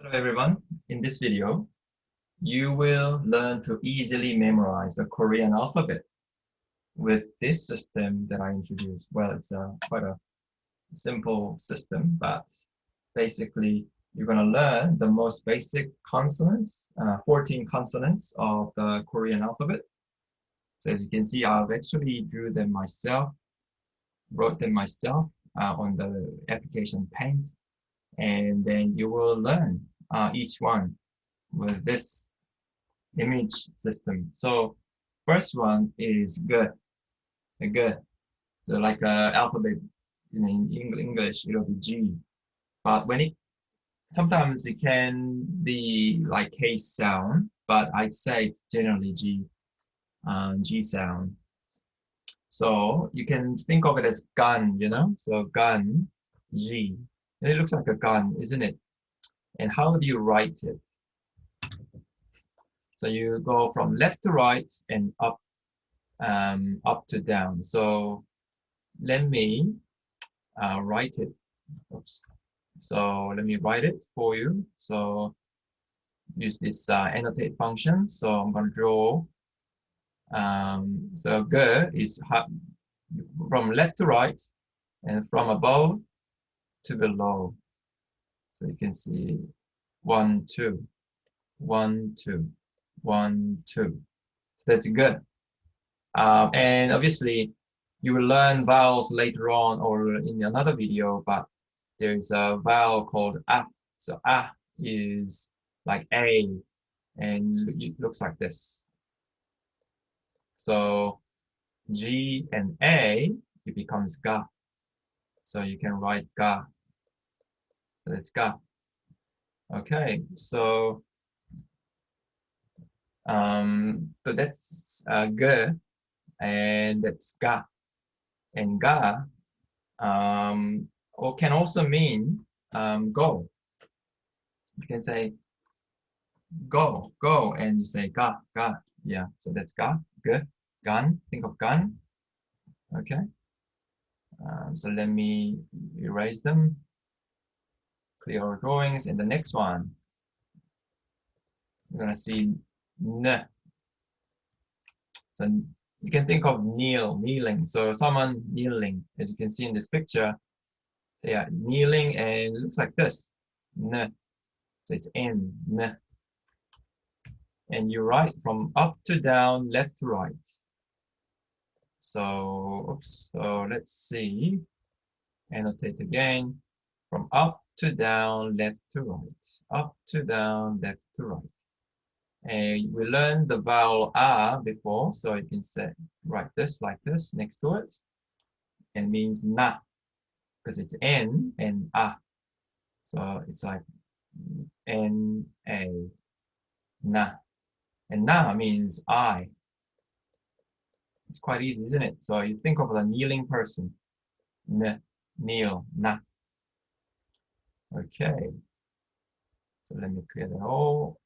Hello everyone. In this video, you will learn to easily memorize the Korean alphabet with this system that I introduced. Well, it's quite a simple system, but basically you're going to learn the most basic consonants, 14 consonants of the Korean alphabet. So as you can see, I've actually drew them myself, wrote them myself on the application Paint, and then you will learn each one with this image system. So first one is good, good. So like alphabet in English, it'll be G. But when it sometimes it can be like K sound, but I'd say it's generally G, G sound. So you can think of it as gun, So gun, G. And it looks like a gun, isn't it? And how do you write it? So you go from left to right and up to down. So let me write it. Oops. So let me write it for you. So use this annotate function. So I'm going to draw. So G is from left to right and from above to below. So you can see 1, 2, 1, 2, 1, 2. So that's good. And obviously, you will learn vowels later on or in another video, but there's a vowel called A. So A is like A, and it looks like this. So G and A, it becomes Ga. So you can write Ga. So that's Ga. Okay, so that's G, and that's Ga. And Ga or can also mean go. You can say go, go, and you say ga, ga. Yeah, so that's ga, good. Gun, think of gun. Okay. So let me erase them. Clear our drawings. And the next one, we're gonna see n. So you can think of kneel, kneeling. So someone kneeling, as you can see in this picture, they are kneeling and it looks like this. N. So it's n, n. And you write from up to down, left to right. So, oops, so let's see. Annotate again. From up to down, left to right. Up to down, left to right. And we learned the vowel A before, so you can say, write this like this next to it. And means na, because it's N and A. So it's like N-A, na. And na means I. It's quite easy, isn't it? So you think of a kneeling person. N, kneel, na. Okay. So let me clear that all.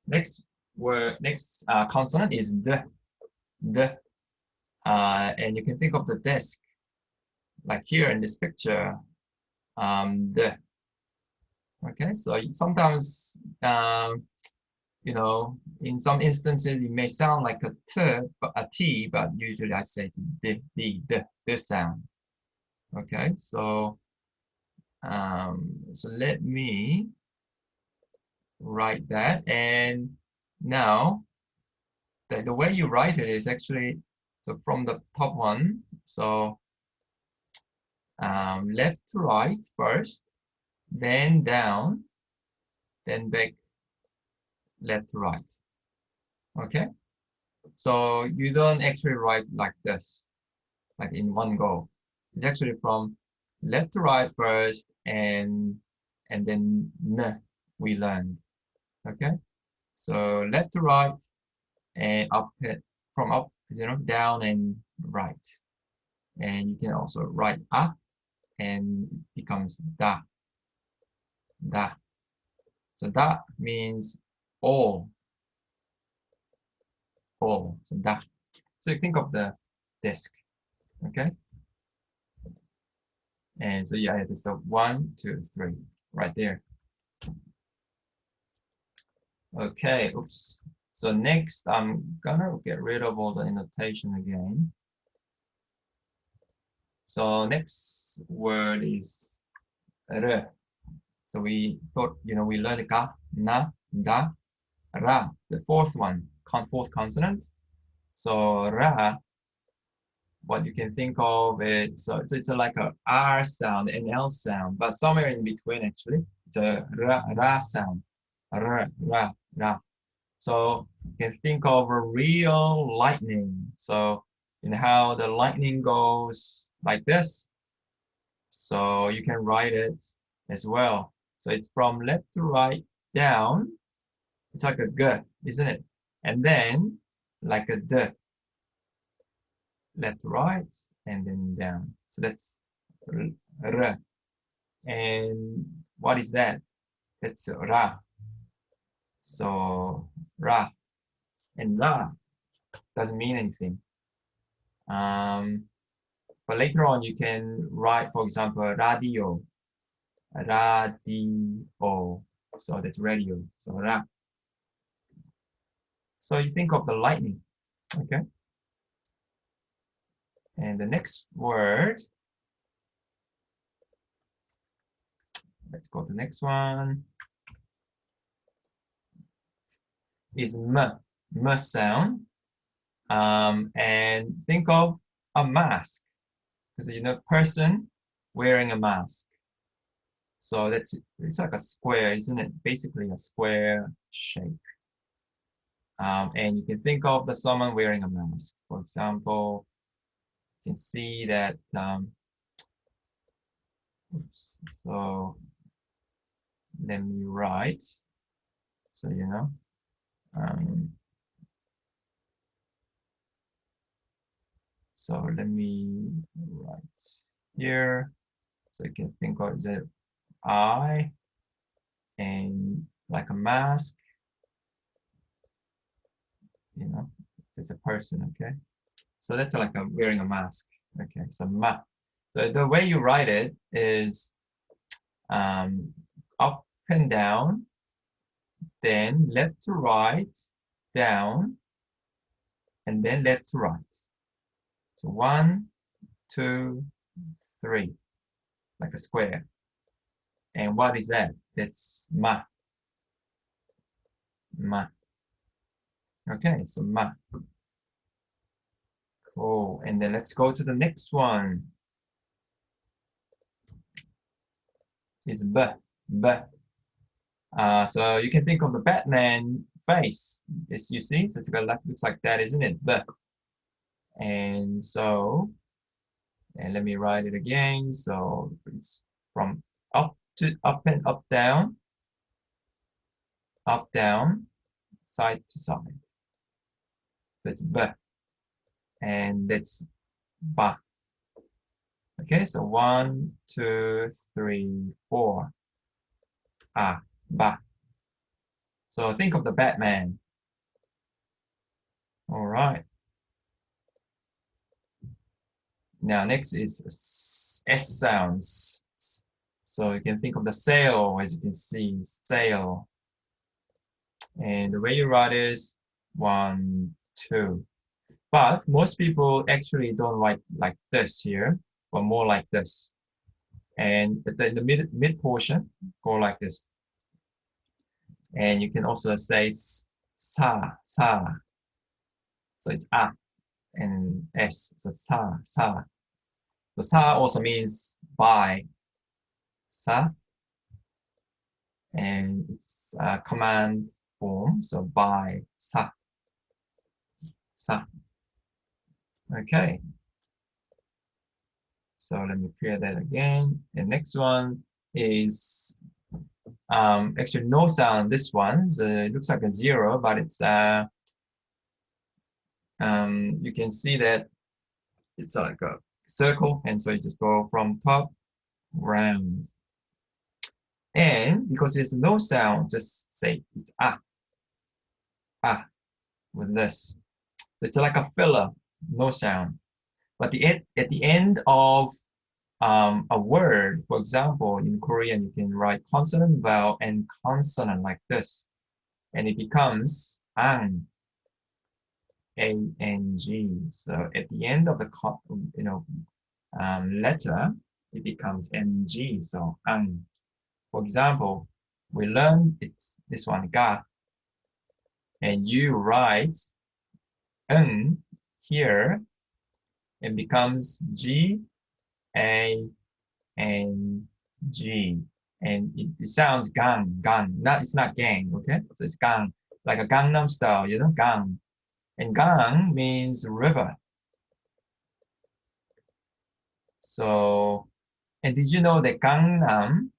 Next word, next consonant is the. And you can think of the desk, like here in this picture, the. Okay, so sometimes, in some instances, it may sound like a T, but usually I say the sound. Okay, so let me write that. And now, the way you write it is actually, so from the top one, so left to right first, then down, then back left to right. Okay, so you don't actually write like this, like in one go. It's actually from left to right first, and then n we learned. Okay, so left to right and up, from up, down and right. And you can also write up, and it becomes da. Da. So da means all. All. So da. So you think of the desk. Okay. And so yeah, it's a 1, 2, 3 right there. Okay, oops. So next, I'm gonna get rid of all the annotation again. So next word is R. So we thought, we learned ga, na, da, ra, the fourth one, fourth consonant. So ra, what you can think of it, so it's like a R sound, an L sound, but somewhere in between actually. It's a ra sound. Ra, ra, ra. So you can think of a real lightning. So how the lightning goes like this. So you can write it as well. So it's from left to right down. It's like a G, isn't it? And then like a D, left to right and then down. So that's R. And what is that? That's Ra. So Ra. And Ra doesn't mean anything. But later on, you can write, for example, radio. Radio. So that's radio. So Ra. So you think of the lightning. Okay. And the next word, let's go to the next one, is M sound. And think of a mask, because person wearing a mask. So it's like a square, isn't it? Basically a square shape. And you can think of someone wearing a mask. For example, you can see that. Oops, so let me write. So so let me write here. So you can think of the eye and like a mask. It's a person, okay? So that's like wearing a mask. Okay, so ma. So the way you write it is up and down, then left to right, down, and then left to right. So 1, 2, 3, like a square. And what is that? That's ma. Ma. Okay, so ma. Cool. And then let's go to the next one. Is b. B. So you can think of the Batman face. As you see, so it's got looks like that, isn't it? B. And so, and let me write it again. So it's from up to up and up, down, side to side. So it's b, and that's ba. Okay, so 1, 2, 3, 4. Ba. So think of the Batman. All right. Now next is S sounds. So you can think of the sail, as you can see, sail. And the way you write is 1, 2. But most people actually don't write like this here, but more like this. And in the mid portion, go like this. And you can also say sa. So it's a and s. So sa. So sa also means by. Sa. And it's a command form. So by sa. Okay. So let me clear that again. The next one is actually no sound. This one it looks like a 0, but it's you can see that it's like a circle, and so you just go from top round. And because there's no sound, just say it's with this. So it's like a filler, no sound. But at the end of a word. For example, in Korean, you can write consonant, vowel, and consonant like this, and it becomes ang, A-N-G. So at the end of the letter, it becomes ng. So ang. For example, we learn it's this one ga, and you write ng here, it becomes G-A-N-G, and it sounds gang. Not, it's not gang, okay? So it's gang, like a Gangnam style, you know, gang. And gang means river. So, and did you know that Gangnam,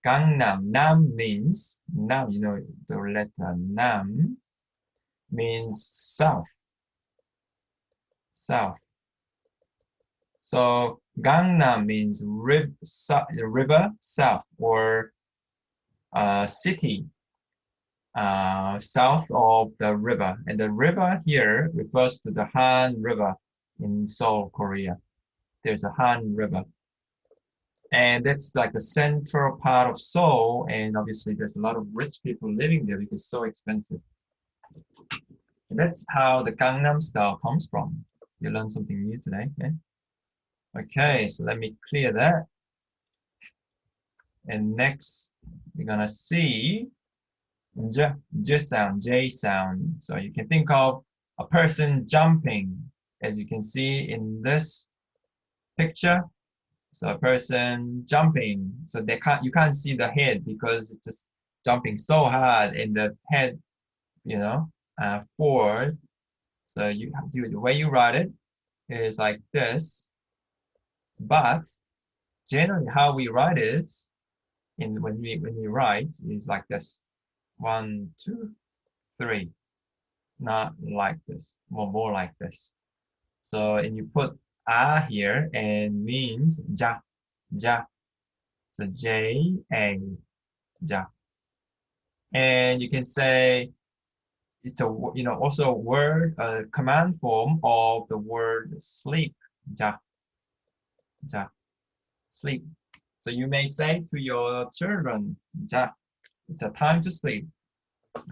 Nam means, Nam, you know, the letter Nam means south. South. So Gangnam means river south, or city south of the river. And the river here refers to the Han River in Seoul, Korea. There's the Han River. And that's like the central part of Seoul. And obviously there's a lot of rich people living there because it's so expensive. And that's how the Gangnam style comes from. You learned something new today, okay? Okay, so let me clear that. And next, we're gonna see J sound, J sound. So you can think of a person jumping, as you can see in this picture. So a person jumping. So you can't see the head because it's just jumping so hard, and the head, you know, forward. So you have to, the way you write it is like this. But generally, how we write it when we write is like this: 1, 2, 3. Not like this, more like this. So and you put here and means ja. So J-A, ja. And you can say it's a, you know, also a word, a command form of the word sleep, ja, sleep. So you may say to your children, ja, it's a time to sleep.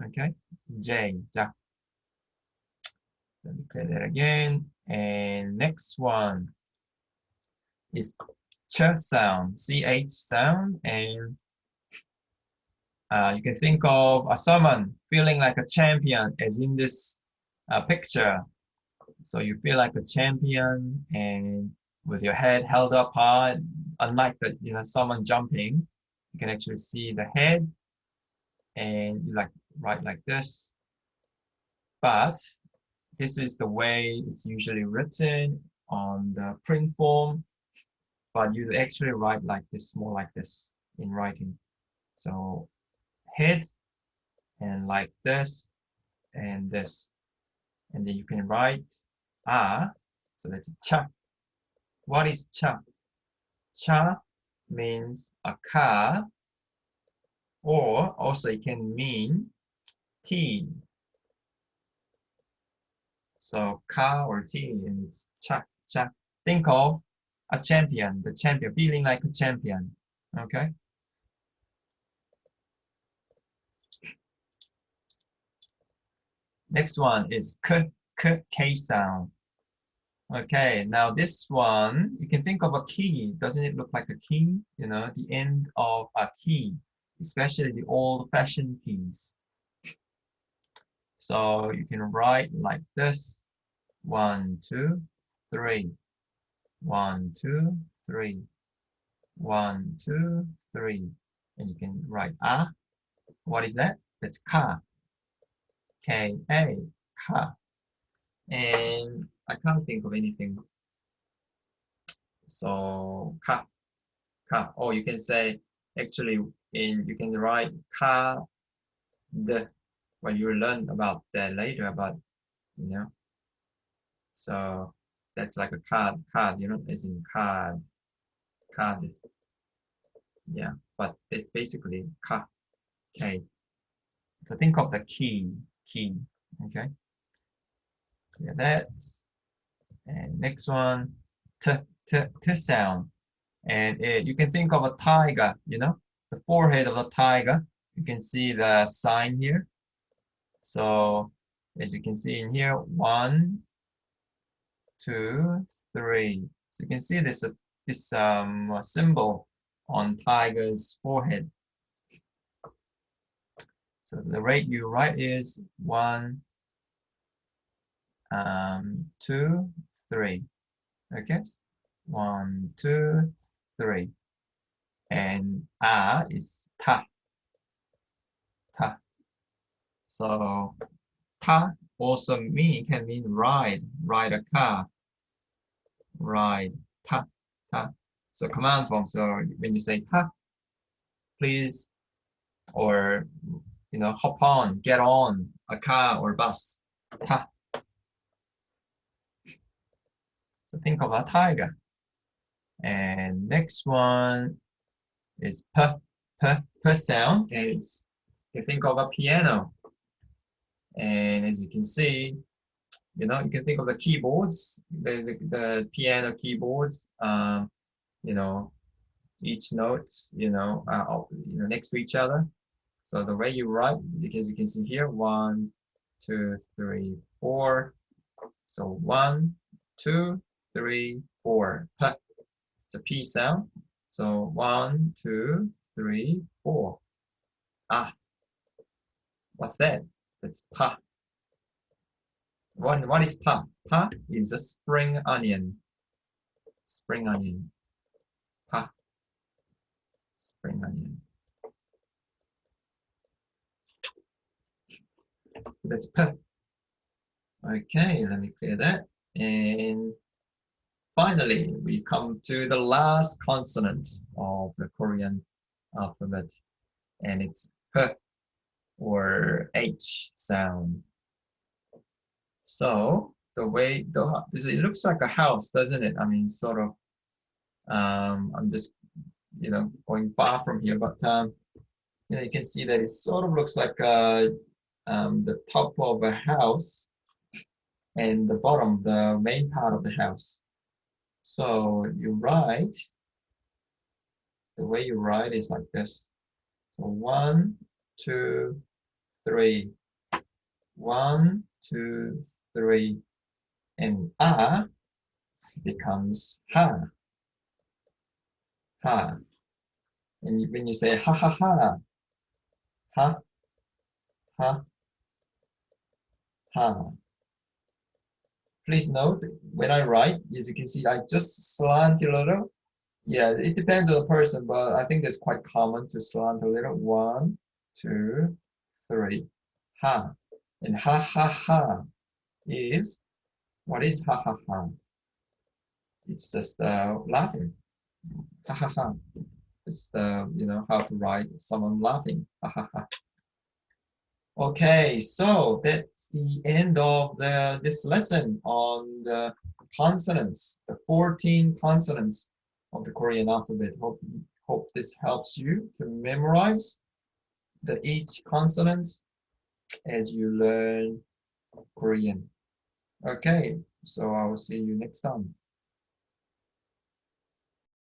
Okay, J, ja. Let me clear that again. And next one is ch sound, ch sound, and you can think of someone feeling like a champion, as in this picture. So you feel like a champion, and with your head held up high, unlike the, you know, someone jumping, you can actually see the head, and you like write like this. But this is the way it's usually written on the print form, but you actually write like this, more like this in writing. So head, and like this, and this. And then you can write so that's cha. What is cha? Cha means a car, or also it can mean tea. So car or tea, and it's cha. Think of a champion, the champion, feeling like a champion. Okay. Next one is K sound. Okay, now this one, you can think of a key. Doesn't it look like a key? You know, the end of a key, especially the old-fashioned keys. So you can write like this: 1, 2, 3. 1, 2, 3. 1, 2, 3. And you can write What is that? That's ka. K-A, ka. And I can't think of anything. So ka. Or you can say, actually, you can write ka the, when you learn about that later, about, you know. So that's like a card, you know, as in card. Yeah, but it's basically ka, K. So think of the key, okay? Clear that. And next one, t sound. And you can think of a tiger, you know, the forehead of the tiger. You can see the sign here. So as you can see in here, 1, 2, 3. So you can see this symbol on tiger's forehead. So the rate you write is 1, 2, 3. Okay, 1, 2, 3. And is ta, ta. So ta also can mean ride a car, ride, ta, ta. So command form. So when you say ta, please, or you know, hop on, get on a car or bus, ta. So think of a tiger. And next one is p, p sound. And you think of a piano. And as you can see, you know, you can think of the keyboards, the piano keyboards. You know, each note, next to each other. So the way you write, because you can see here, 1, 2, 3, 4. So 1, 2, 3, 4. P. It's a P sound. So 1, 2, 3, 4. Ah, what's that? That's pa. What is pa? Pa is a spring onion. Spring onion. Pa. Spring onion. That's p. Okay, let me clear that. And finally, we come to the last consonant of the Korean alphabet, and it's p or H sound. So the way it looks like a house, doesn't it? I mean, sort of. I'm just going far from here, but you can see that it sort of looks like the top of a house and the bottom, the main part of the house. So you write, the way you write is like this. So 1, 2, 3. 1, 2, 3. And a becomes ha. Ha. And when you say ha ha ha, ha, ha, ha. Please note, when I write, as you can see, I just slant a little. Yeah, it depends on the person, but I think it's quite common to slant a little. 1, 2, 3. Ha. And ha ha ha is, what is ha ha ha? It's just laughing. Ha ha ha. It's how to write someone laughing. Ha ha ha. Okay, so that's the end of this lesson on the consonants, the 14 consonants of the Korean alphabet. Hope this helps you to memorize each consonant as you learn Korean. Okay, so I will see you next time.